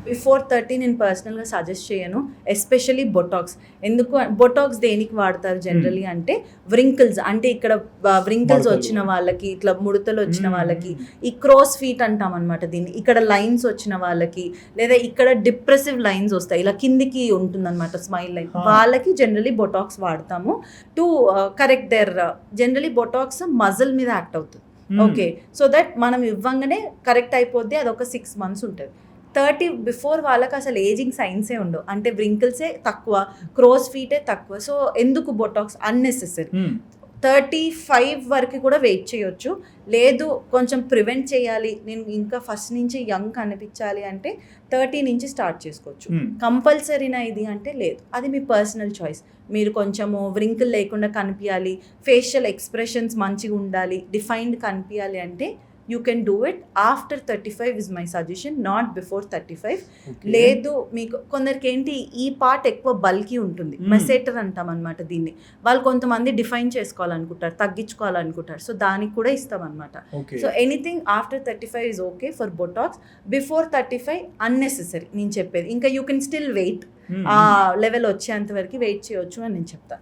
Before 30 నేను పర్సనల్గా suggest చేయను, ఎస్పెషలీ బొటాక్స్. ఎందుకు బొటాక్స్ దేనికి వాడతారు జనరలీ అంటే వ్రింకిల్స్, అంటే ఇక్కడ వ్రింకిల్స్ వచ్చిన వాళ్ళకి, ఇట్లా ముడతలు వచ్చిన వాళ్ళకి, ఈ క్రోస్ ఫీట్ అంటాం అనమాట దీన్ని, ఇక్కడ లైన్స్ వచ్చిన వాళ్ళకి, లేదా ఇక్కడ డిప్రెసివ్ లైన్స్ వస్తాయి, ఇలా కిందికి ఉంటుందన్నమాట స్మైల్ లైన్, వాళ్ళకి జనరలీ బొటాక్స్ వాడతాము to correct there. Generally botox muscle మీద యాక్ట్ అవుతుంది. ఓకే, సో దట్ మనం ఇవ్వంగానే కరెక్ట్ అయిపోద్ది, అది ఒక 6 months ఉంటుంది. 30 బిఫోర్ వాళ్ళకి అసలు ఏజింగ్ సైన్సే ఉండవు, అంటే వ్రింకిల్సే తక్కువ, క్రోస్ ఫీటే తక్కువ. సో ఎందుకు బొటాక్స్ అన్నెసెసరీ. 35 వరకు కూడా వెయిట్ చేయొచ్చు. లేదు కొంచెం ప్రివెంట్ చేయాలి, నేను ఇంకా ఫస్ట్ నుంచి యంగ్ కనిపించాలి అంటే 30 నుంచి స్టార్ట్ చేసుకోవచ్చు. కంపల్సరీనా ఇది అంటే లేదు, అది మీ పర్సనల్ చాయిస్. మీరు కొంచెము వ్రింకిల్ లేకుండా కనిపించాలి, ఫేషియల్ ఎక్స్ప్రెషన్స్ మంచిగా ఉండాలి, డిఫైన్డ్ కనిపించాలి అంటే you can do it after 35 is my suggestion, not before 35. లేదు మీకు కొందరికి ఏంటి ఈ పార్ట్ ఎక్కువ బల్కీ ఉంటుంది, మెసేటర్ అంటాం అనమాట దీన్ని. వాళ్ళు కొంతమంది డిఫైన్ చేసుకోవాలనుకుంటారు, తగ్గించుకోవాలనుకుంటారు, సో దానికి కూడా ఇస్తాం అనమాట. So anything after 35 is okay for Botox. Before 35 unnecessary నేను చెప్పేది. ఇంకా యూ కెన్ స్టిల్ వెయిట్, ఆ లెవెల్ వచ్చేంత వరకు వెయిట్ చేయొచ్చు అని నేను చెప్తాను.